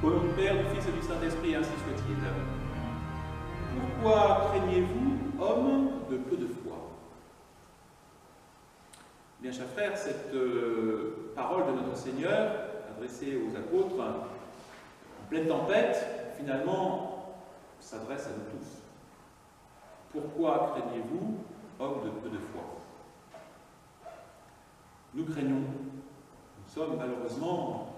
Au nom du Père, du Fils et du Saint-Esprit, ainsi soit-il. Pourquoi craignez-vous, hommes de peu de foi? Bien, chers frères, cette parole de notre Seigneur, adressée aux apôtres, en pleine tempête, finalement, s'adresse à nous tous. Pourquoi craignez-vous, hommes de peu de foi? Nous craignons. Nous sommes malheureusement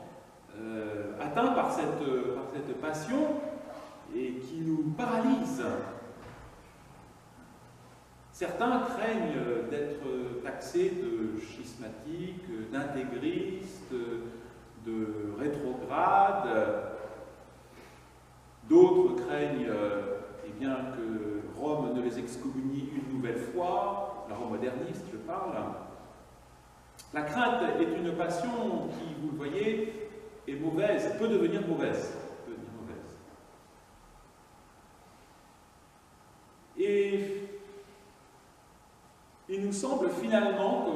atteints par cette passion et qui nous paralyse. Certains craignent d'être taxés de schismatiques, d'intégristes, de rétrogrades. D'autres craignent eh bien, que Rome ne les excommunie une nouvelle fois, la Rome moderniste, je parle. La crainte est une passion qui, vous le voyez, est mauvaise, peut devenir mauvaise. Et il nous semble finalement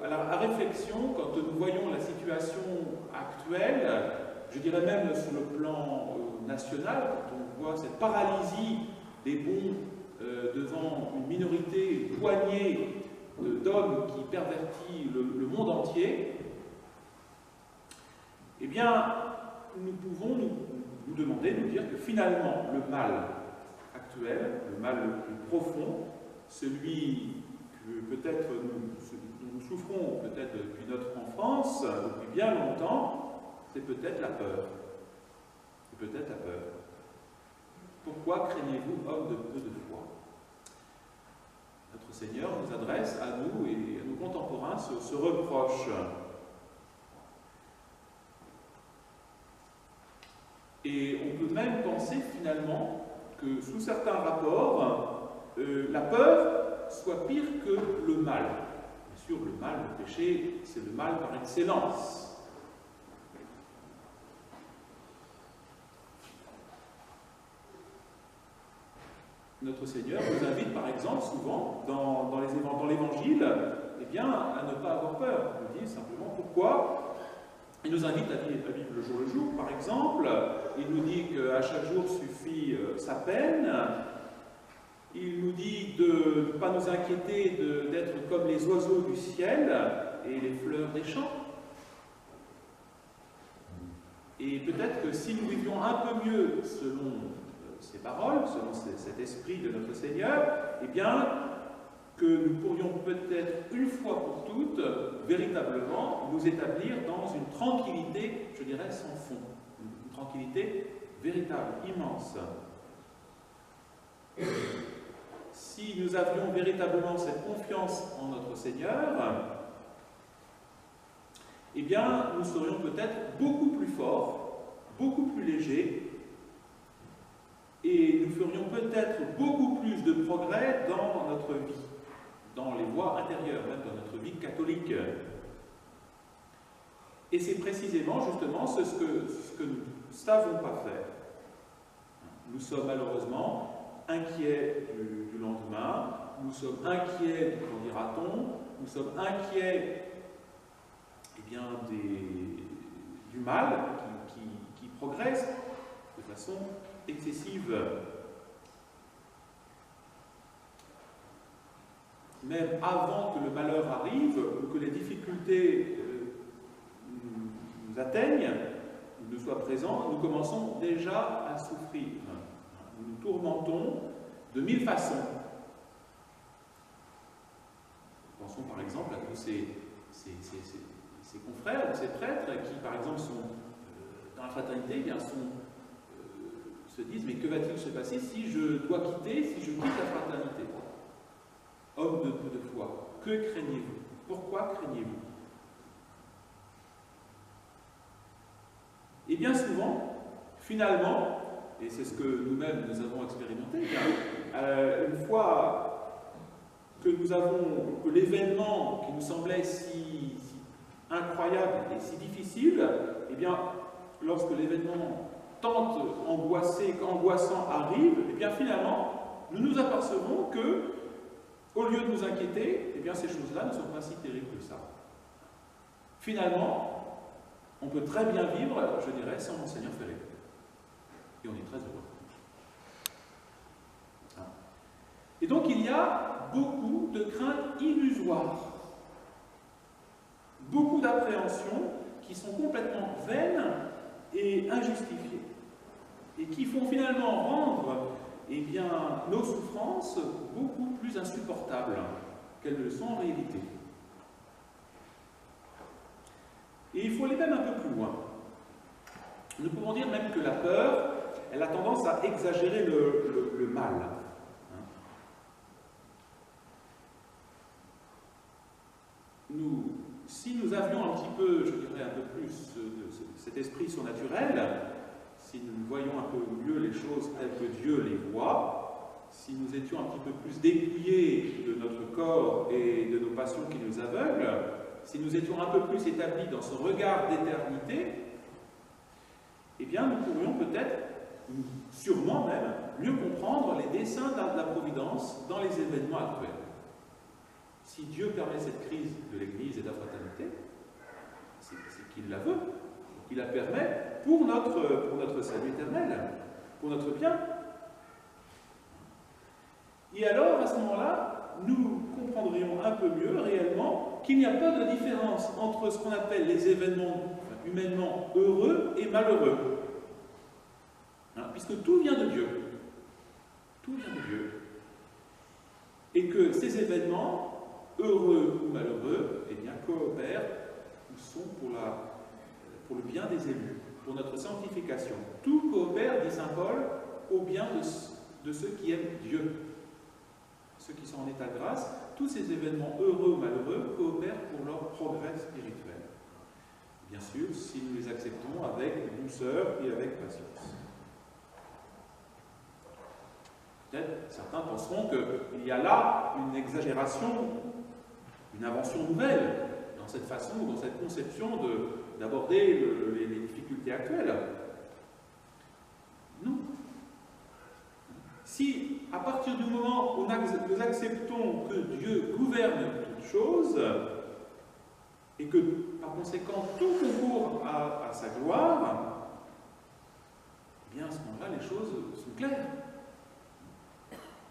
qu'à réflexion, quand nous voyons la situation actuelle, je dirais même sur le plan national, quand on voit cette paralysie des bons devant une minorité, une poignée d'hommes qui pervertit le monde entier, eh bien, nous pouvons nous demander, nous dire que finalement, le mal actuel, le mal le plus profond, celui que peut-être nous souffrons peut-être depuis notre enfance, depuis bien longtemps, c'est peut-être la peur. C'est peut-être la peur. Pourquoi craignez-vous, hommes de peu de foi? Notre Seigneur nous adresse à nous et à nos contemporains ce reproche. Et on peut même penser finalement que sous certains rapports, la peur soit pire que le mal. Bien sûr, le mal, le péché, c'est le mal par excellence. Notre Seigneur nous invite par exemple souvent dans l'Évangile eh bien, à ne pas avoir peur. Il nous dit simplement pourquoi. Il nous invite à vivre le jour par exemple. Il nous dit qu'à chaque jour suffit sa peine. Il nous dit de ne pas nous inquiéter d'être comme les oiseaux du ciel et les fleurs des champs. Et peut-être que si nous vivions un peu mieux selon ces paroles, selon cet esprit de notre Seigneur, eh bien, que nous pourrions peut-être une fois pour toutes, véritablement, nous établir dans une tranquillité, je dirais, sans fond. Une tranquillité véritable, immense. Si nous avions véritablement cette confiance en notre Seigneur, eh bien, nous serions peut-être beaucoup plus forts, beaucoup plus légers, et nous ferions peut-être beaucoup plus de progrès dans notre vie, dans les voies intérieures, même dans notre vie catholique. Et c'est précisément, justement, ce que nous ne savons pas faire. Nous sommes malheureusement inquiets du lendemain, nous sommes inquiets du qu'en dira-t-on, nous sommes inquiets eh bien, du mal qui progresse de façon excessive. Même avant que le malheur arrive, ou que les difficultés nous atteignent, ne soient présents, nous commençons déjà à souffrir. Nous nous tourmentons de mille façons. Pensons par exemple à tous ces confrères, ces prêtres qui, par exemple, sont dans la fraternité, eh bien, se disent, mais que va-t-il se passer si je dois quitter, si je quitte la fraternité? Hommes de peu de foi, que craignez-vous? Pourquoi craignez-vous? Et bien souvent, finalement, et c'est ce que nous-mêmes nous avons expérimenté, une fois que l'événement qui nous semblait si incroyable et si difficile, eh bien, lorsque l'événement tant angoissant arrive, et bien finalement, nous nous apercevons que, au lieu de nous inquiéter, eh bien ces choses-là ne sont pas si terribles que ça. Finalement, on peut très bien vivre, je dirais, sans Monseigneur Ferré. Et on est très heureux. Et donc il y a beaucoup de craintes illusoires, beaucoup d'appréhensions qui sont complètement vaines et injustifiées, et qui font finalement rendre nos souffrances beaucoup plus insupportables qu'elles ne le sont en réalité. Et il faut aller même un peu plus loin. Nous pouvons dire même que la peur, elle a tendance à exagérer le mal. Si nous avions un petit peu, je dirais un peu plus, cet esprit surnaturel, si nous voyions un peu mieux les choses telles que Dieu les voit, si nous étions un petit peu plus dépouillés de notre corps et de nos passions qui nous aveuglent, si nous étions un peu plus établis dans ce regard d'éternité, eh bien nous pourrions peut-être, sûrement même, mieux comprendre les desseins de la Providence dans les événements actuels. Si Dieu permet cette crise de l'Église et de la fraternité, c'est qu'il la veut, qu'il la permet pour notre salut éternel, pour notre bien. Et alors, à ce moment-là, nous comprendrions un peu mieux réellement qu'il n'y a pas de différence entre ce qu'on appelle les événements humainement heureux et malheureux. Puisque tout vient de Dieu. Tout vient de Dieu. Et que ces événements, heureux ou malheureux, eh bien, coopèrent ou sont pour le bien des élus, pour notre sanctification. Tout coopère, dit saint Paul, au bien de ceux qui aiment Dieu. Ceux qui sont en état de grâce, tous ces événements heureux ou malheureux coopèrent pour leur progrès spirituel. Bien sûr, si nous les acceptons avec douceur et avec patience. Peut-être certains penseront qu'il y a là une exagération, une invention nouvelle dans cette façon, dans cette conception d'aborder les difficultés actuelles. Non. Si, à partir du moment où nous acceptons que Dieu gouverne toutes choses, et que, par conséquent, tout concourt à sa gloire, eh bien, à ce moment-là, les choses sont claires.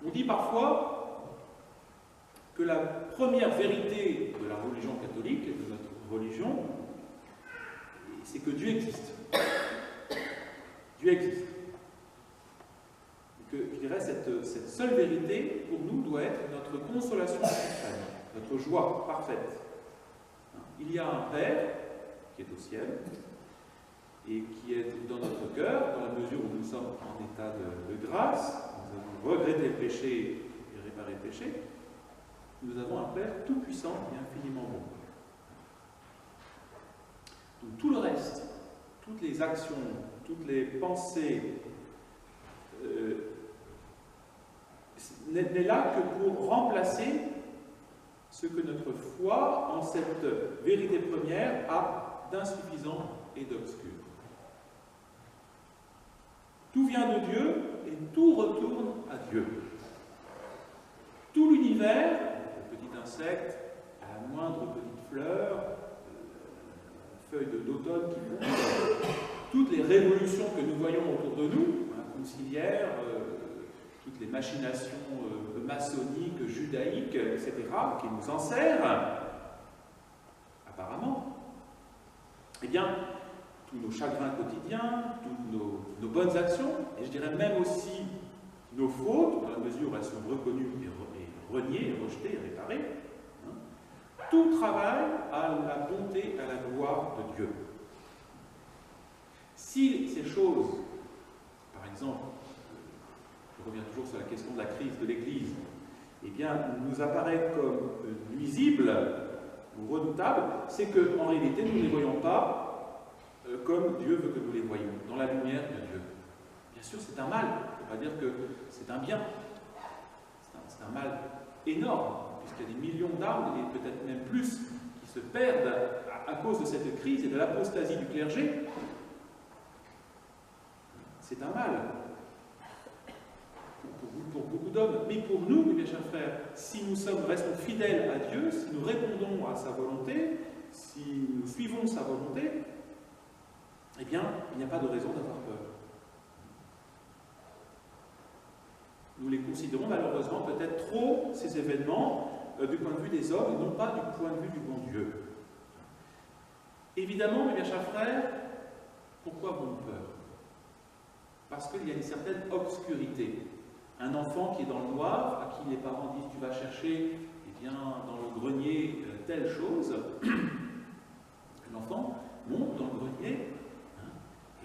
On dit parfois que la première vérité de la religion catholique, de notre religion, c'est que Dieu existe. Dieu existe. Et que, je dirais, cette seule vérité, pour nous, doit être notre consolation suprême, notre joie parfaite. Il y a un Père qui est au ciel et qui est dans notre cœur, dans la mesure où nous sommes en état de grâce. Nous avons regretté le péché et réparé le péché. Nous avons un Père tout-puissant et infiniment bon. Donc tout le reste, toutes les actions, toutes les pensées, n'est là que pour remplacer ce que notre foi, en cette vérité première, a d'insuffisant et d'obscur. Tout vient de Dieu et tout retourne à Dieu. Tout l'univers, le petit insecte, à la moindre petite fleur, feuille d'automne qui bouge, toutes les révolutions que nous voyons autour de nous, conciliaires, toutes les machinations maçonniques, judaïques, etc., qui nous enserrent, apparemment, eh bien, tous nos chagrins quotidiens, toutes nos bonnes actions, et je dirais même aussi nos fautes, dans la mesure où elles sont reconnues et reniées, rejetées, réparées, tout travaille à la bonté, à la gloire de Dieu. Si ces choses, par exemple, je reviens toujours sur la question de la crise de l'Église, eh bien, nous apparaît comme nuisibles ou redoutables, c'est qu'en réalité, nous ne les voyons pas comme Dieu veut que nous les voyions, dans la lumière de Dieu. Bien sûr, c'est un mal, on ne peut pas dire que c'est un bien. C'est un mal énorme, puisqu'il y a des millions d'âmes, et peut-être même plus, qui se perdent à cause de cette crise et de l'apostasie du clergé. C'est un mal. Pour beaucoup d'hommes, mais pour nous, mes chers frères, si nous restons fidèles à Dieu, si nous répondons à sa volonté, si nous suivons sa volonté, eh bien, il n'y a pas de raison d'avoir peur. nous les considérons malheureusement peut-être trop, ces événements, du point de vue des hommes et non pas du point de vue du bon Dieu. Évidemment, mes bien chers frères, pourquoi avons-nous peur? Parce qu'il y a une certaine obscurité. Un enfant qui est dans le noir, à qui les parents disent tu vas chercher eh bien, dans le grenier telle chose, l'enfant monte dans le grenier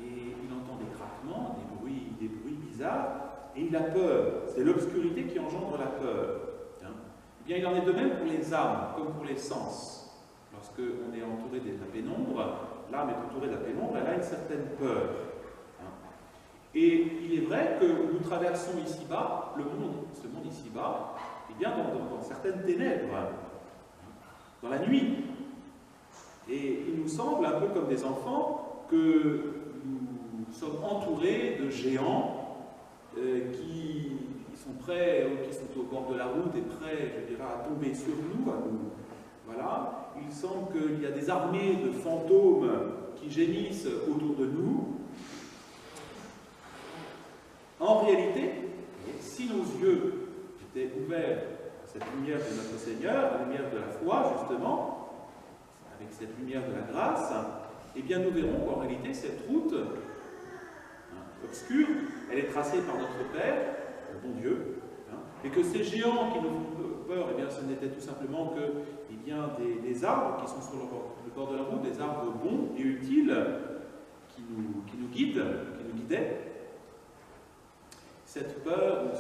et il entend des craquements, des bruits bizarres, et il a peur. C'est l'obscurité qui engendre la peur. Eh bien, il en est de même pour les âmes, comme pour les sens. Lorsque on est entouré de la pénombre, l'âme est entourée de la pénombre, elle a une certaine peur. Et il est vrai que nous traversons ici-bas, ce monde ici-bas, eh bien dans certaines ténèbres, dans la nuit. Et il nous semble, un peu comme des enfants, que nous sommes entourés de géants qui sont prêts, qui sont au bord de la route et prêts, je dirais, à tomber sur nous, voilà. Il semble qu'il y a des armées de fantômes qui gémissent autour de nous. En réalité, si nos yeux étaient ouverts à cette lumière de notre Seigneur, la lumière de la foi, justement, avec cette lumière de la grâce, eh bien nous verrons qu'en réalité, cette route obscure, elle est tracée par notre Père, le bon Dieu, et que ces géants qui nous font peur, eh bien, ce n'était tout simplement que des arbres qui sont sur le bord de la route, des arbres bons et utiles, qui nous guidaient. Cette peur, ou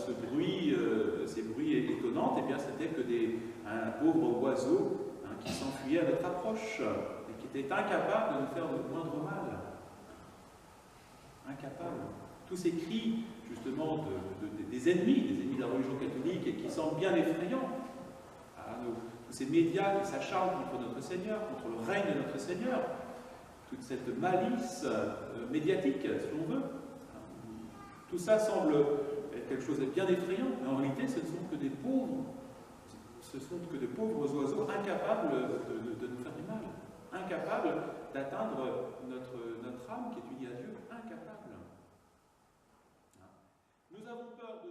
ces bruits étonnants, eh bien, c'était que un pauvre oiseau qui s'enfuyait à notre approche et qui était incapable de nous faire le moindre mal. Incapable. Tous ces cris, justement, des ennemis de la religion catholique, et qui semblent bien effrayants. Tous ces médias qui s'acharnent contre notre Seigneur, contre le règne de notre Seigneur, toute cette malice médiatique, si l'on veut. Tout ça semble être quelque chose de bien effrayant, mais en réalité, ce ne sont que des pauvres oiseaux incapables de nous faire du mal, incapables d'atteindre notre âme qui est unie à Dieu, incapables. Nous avons peur de